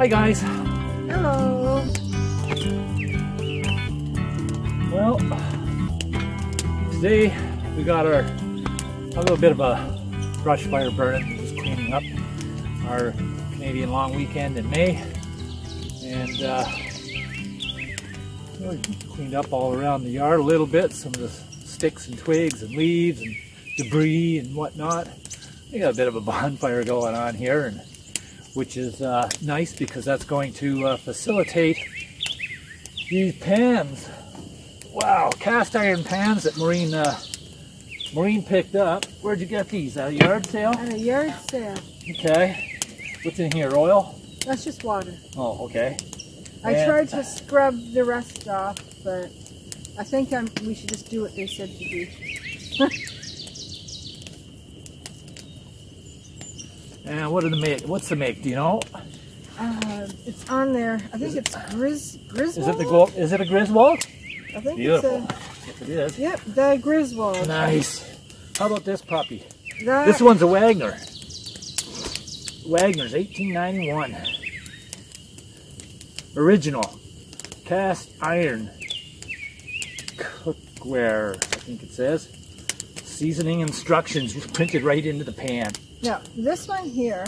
Hi guys. Hello. Well, today we got a little bit of a brush fire burning, just cleaning up our Canadian long weekend in May, and we cleaned up all around the yard a little bit, some of the sticks and twigs and leaves and debris and whatnot. We got a bit of a bonfire going on here, and which is nice because that's going to facilitate these pans. Wow, cast iron pans that Maureen picked up. Where'd you get these? At a yard sale? At a yard sale. Okay. What's in here? Oil? That's just water. Oh, okay. I tried to scrub the rest off, but I think we should just do what they said to do. And what are the make? What's the make? Do you know? It's on there. I think it's Griswold. Is it a Griswold? I think beautiful. If it is. Yep, the Griswold. Nice. How about this puppy? That, This one's a Wagner. Wagner's 1891. Original. Cast iron. Cookware, I think it says. Seasoning instructions just printed right into the pan. yeah, this one here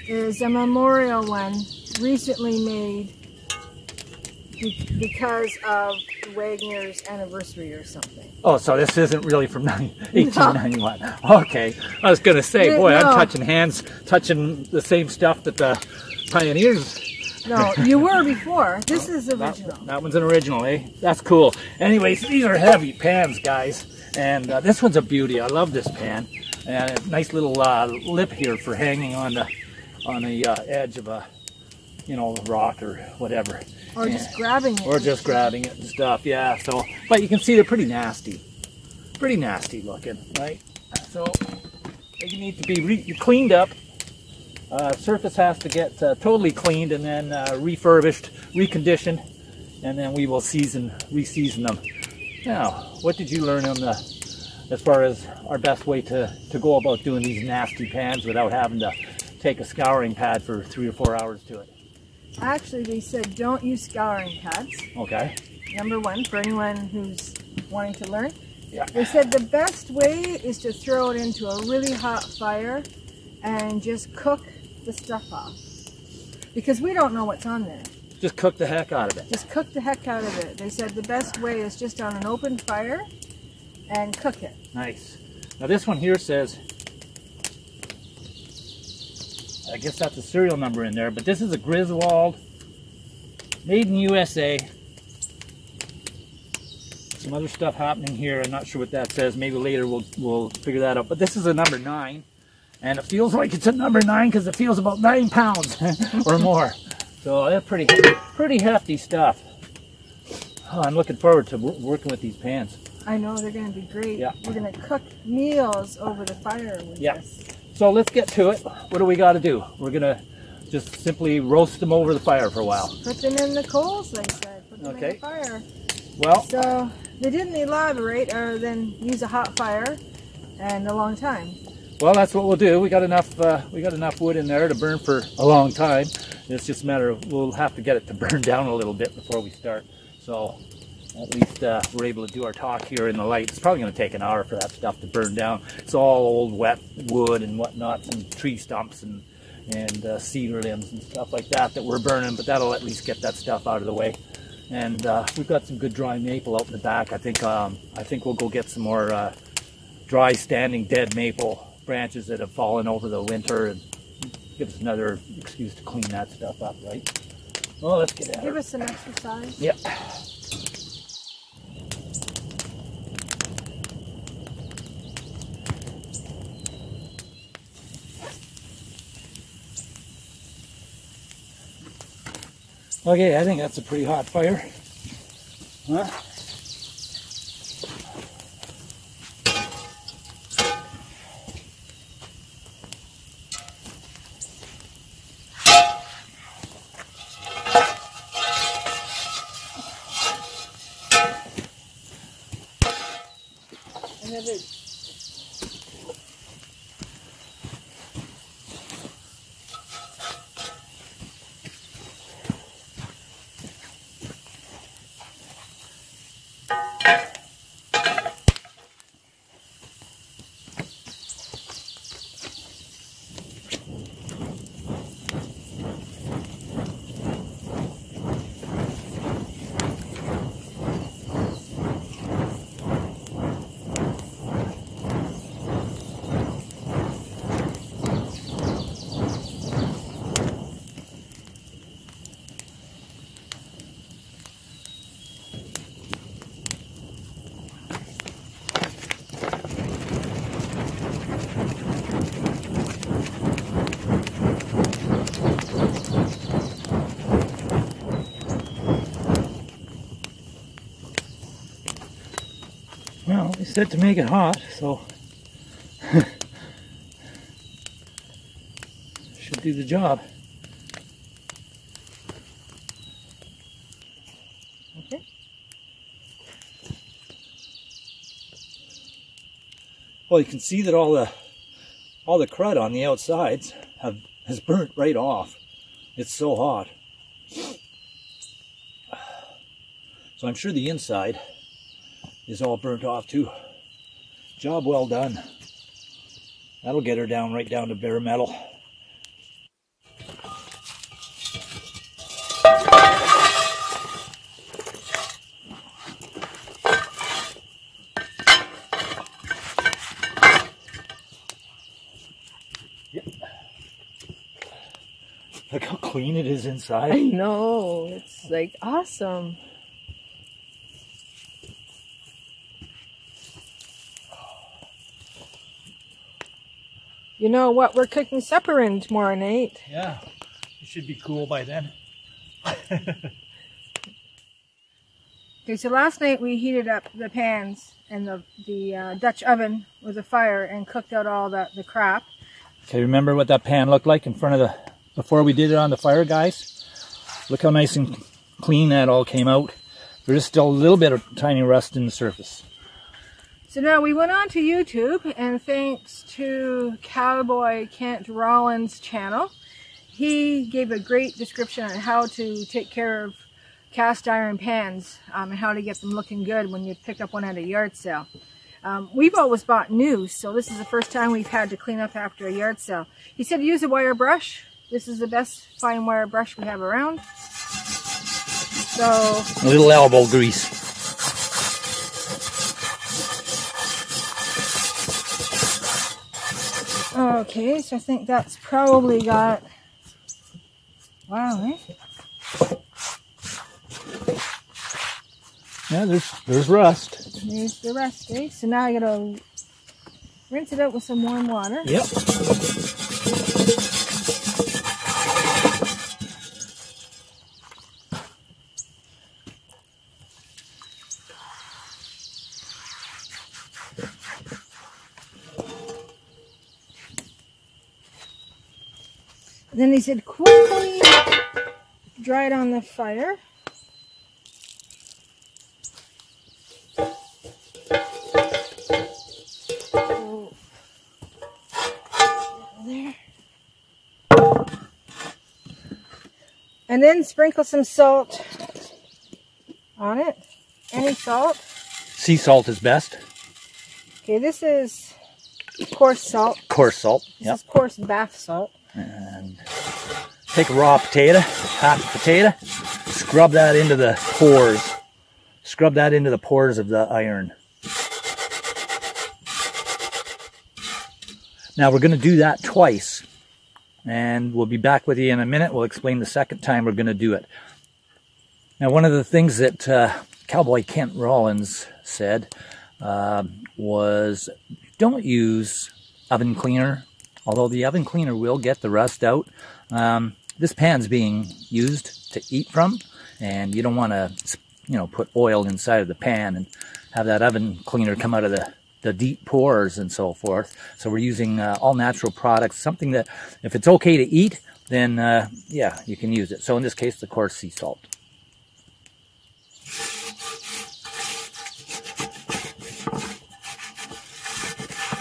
is a memorial one, recently made because of Wagner's anniversary or something. Oh, so this isn't really from 1891. No. Okay. I was going to say, boy, no. I'm touching the same stuff that the pioneers. No, you were before. This is original. That one's an original, eh? That's cool. Anyways, these are heavy pans, guys. And this one's a beauty. I love this pan. And a nice little lip here for hanging on the edge of a, rock or whatever. Or just grabbing it. Or just grabbing it and stuff, yeah. So, but you can see they're pretty nasty. Pretty nasty looking, right? So, they need to be cleaned up. Surface has to get totally cleaned and then refurbished, reconditioned, and then we will re-season them. Now, what did you learn on as far as our best way to go about doing these nasty pans without having to take a scouring pad for 3 or 4 hours to it? Actually, they said don't use scouring pads. Okay. Number one, for anyone who's wanting to learn. Yeah. They said the best way is to throw it into a really hot fire and just cook the stuff off. Because we don't know what's on there. Just cook the heck out of it. Just cook the heck out of it. They said the best way is just on an open fire and cook it. Nice. Now this one here says, I guess that's a serial number in there, but this is a Griswold, made in USA. Some other stuff happening here. I'm not sure what that says. Maybe later we'll figure that out. But this is a number 9, and it feels like it's a number 9 because it feels about 9 pounds or more. So that's pretty hefty stuff. Oh, I'm looking forward to working with these pans. I know, they're going to be great. Yeah. We're going to cook meals over the fire with this. So let's get to it. What do we got to do? We're going to just simply roast them over the fire for a while. Put them in the coals, they said. Put them in the fire. Well, so they didn't elaborate or then use a hot fire and a long time. Well, that's what we'll do. We got enough wood in there to burn for a long time. It's just a matter of we'll have to get it to burn down a little bit before we start. So at least we're able to do our talk here in the light. It's probably going to take an hour for that stuff to burn down. It's all old wet wood and whatnot, some tree stumps and cedar limbs and stuff like that we're burning, but that'll at least get that stuff out of the way. And we've got some good dry maple out in the back. I think we'll go get some more dry standing dead maple branches that have fallen over the winter and give us another excuse to clean that stuff up, right? Well, let's get at it. Give us some exercise. Yep. Okay, I think that's a pretty hot fire. Huh? Well, they said to make it hot, so should do the job. Okay. Well, you can see that all the crud on the outsides has burnt right off. It's so hot. So I'm sure the inside is all burnt off too. Job well done. That'll get her down right down to bare metal. Yep. Look how clean it is inside. I know, it's like awesome. You know what we're cooking supper in tomorrow night? Yeah, it should be cool by then. Okay, so last night we heated up the pans and the Dutch oven with a fire and cooked out all the crap. Okay, remember what that pan looked like in front of the, before we did it on the fire, guys? Look how nice and clean that all came out. There's still a little bit of tiny rust in the surface. So now we went on to YouTube, and thanks to Cowboy Kent Rollins' channel, he gave a great description on how to take care of cast iron pans and how to get them looking good when you pick up one at a yard sale. We've always bought new, so this is the first time we've had to clean up after a yard sale. He said use a wire brush. This is the best fine wire brush we have around. So a little elbow grease. Okay, so I think that's probably got, wow, eh? Yeah, there's rust. There's the rust, eh? So now I gotta rinse it out with some warm water. Yep. Then he said quickly dry it on the fire. There. And then sprinkle some salt on it. Any salt. Sea salt is best. Okay, this is coarse salt. Coarse salt. This is coarse bath salt. And take a raw potato, half a potato, scrub that into the pores. Scrub that into the pores of the iron. Now we're going to do that twice, and we'll be back with you in a minute. We'll explain the second time we're going to do it. Now, one of the things that Cowboy Kent Rollins said was don't use oven cleaner. Although the oven cleaner will get the rust out, this pan's being used to eat from, and you don't want to, put oil inside of the pan and have that oven cleaner come out of the deep pores and so forth. So we're using all natural products, something that if it's okay to eat, then yeah, you can use it. So in this case, the coarse sea salt.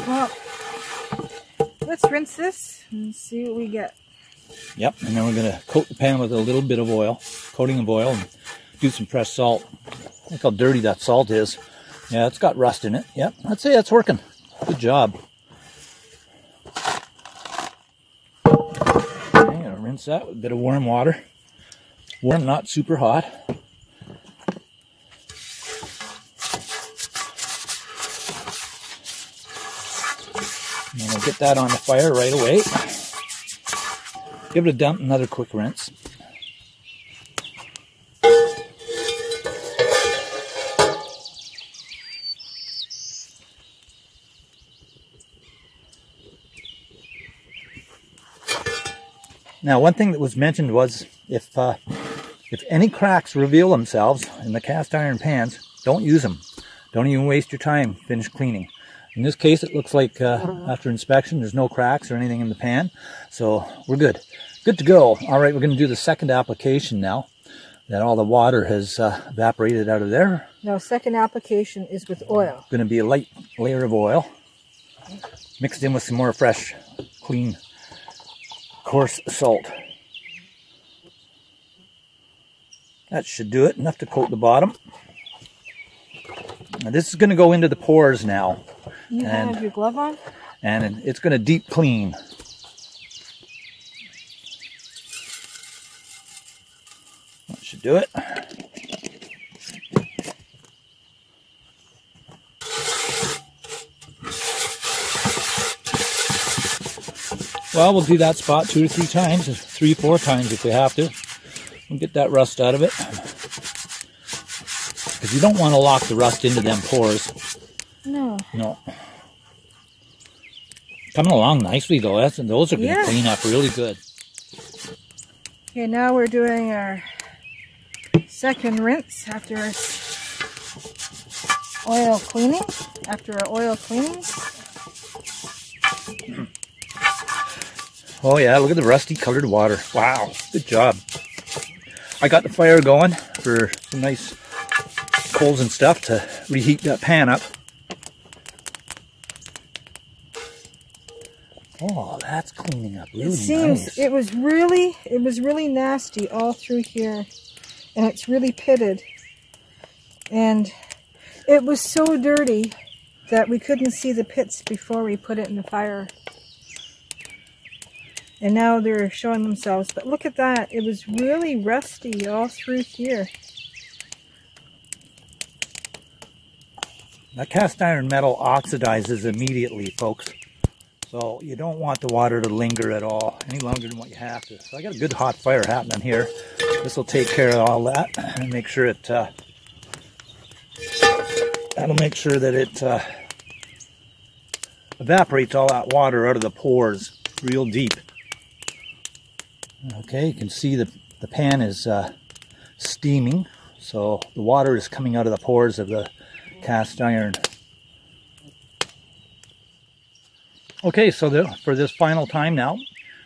Well, let's rinse this and see what we get. Yep, and then we're going to coat the pan with a little bit of oil, coating of oil, and do some pressed salt. Look how dirty that salt is. Yeah, it's got rust in it. Yep, I'd say that's working. Good job. Okay, gonna rinse that with a bit of warm water. Warm, not super hot. And we'll get that on the fire right away. Give it a dump, another quick rinse. Now, one thing that was mentioned was if any cracks reveal themselves in the cast iron pans, don't use them. Don't even waste your time. Finish cleaning. In this case, it looks like after inspection, there's no cracks or anything in the pan, so we're good. Good to go. All right, we're going to do the second application now that all the water has evaporated out of there. Now, second application is with oil. Going to be a light layer of oil mixed in with some more fresh, clean, coarse salt. That should do it. Enough to coat the bottom. Now, this is going to go into the pores now. You have your glove on? And it's going to deep clean. That should do it. Well, we'll do that spot 2 or 3 times, 3 or 4 times if we have to. We'll get that rust out of it. Because you don't want to lock the rust into them pores. No. No. Coming along nicely though. Those are going to clean up really good. Okay, now we're doing our second rinse after oil cleaning. After our oil cleaning. Oh yeah, look at the rusty colored water. Wow, good job. I got the fire going for some nice coals and stuff to reheat that pan up. Oh, that's cleaning up really nice. It was really nasty all through here, and it's really pitted, and it was so dirty that we couldn't see the pits before we put it in the fire. And now they're showing themselves. But look at that. It was really rusty all through here. That cast iron metal oxidizes immediately, folks. So you don't want the water to linger at all, any longer than what you have to. So I got a good hot fire happening here. This will take care of all that and make sure it, that'll make sure that it evaporates all that water out of the pores real deep. Okay, you can see the pan is steaming, so the water is coming out of the pores of the cast iron. Okay, so for this final time now,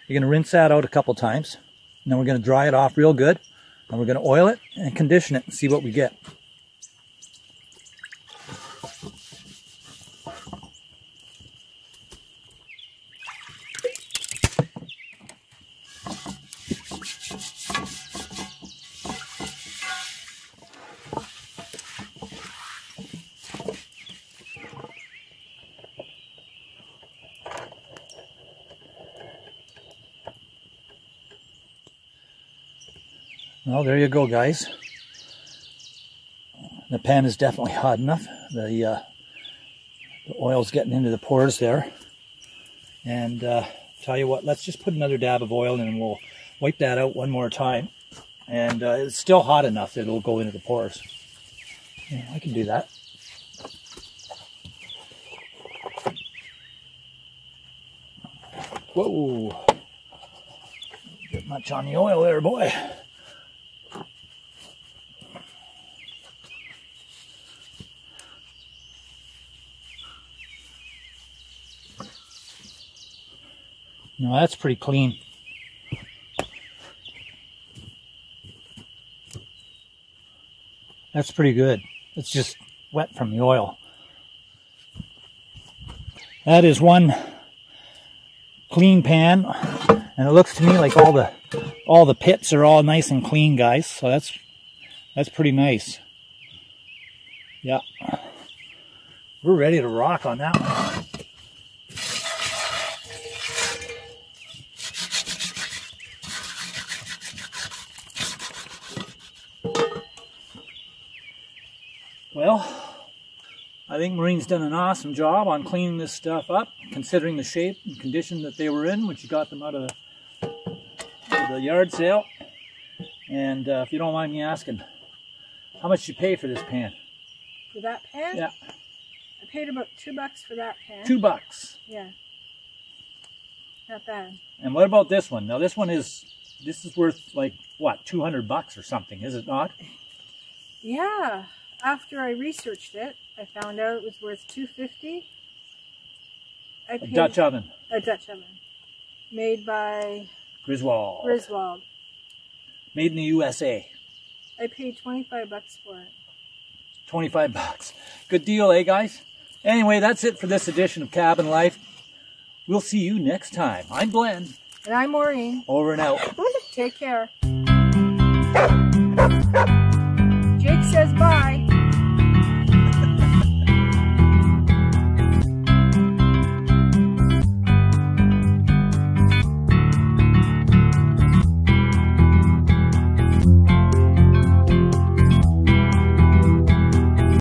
you're going to rinse that out a couple times, and then we're going to dry it off real good, and we're going to oil it and condition it and see what we get. Well, there you go, guys. The pan is definitely hot enough. The oil's getting into the pores there. And tell you what, let's just put another dab of oil in and we'll wipe that out one more time. And it's still hot enough that it'll go into the pores. Yeah, I can do that. Whoa. Get much on the oil there, boy. No, that's pretty clean. That's pretty good. It's just wet from the oil. That is one clean pan, and it looks to me like all the pits are all nice and clean, guys. So that's pretty nice. Yeah. we're ready to rock on that one. Well, I think Maureen's done an awesome job on cleaning this stuff up, considering the shape and condition that they were in when she got them out of the yard sale. And if you don't mind me asking, how much did you pay for this pan? For that pan? Yeah. I paid about $2 for that pan. $2. Yeah. Not bad. And what about this one? Now this is worth like, what, $200 or something, is it not? Yeah. After I researched it, I found out it was worth $250. A Dutch oven. A Dutch oven. Made by Griswold. Griswold. Made in the USA. I paid $25 for it. $25. Good deal, eh, guys? Anyway, that's it for this edition of Cabin Life. We'll see you next time. I'm Glenn. And I'm Maureen. Over and out. Take care.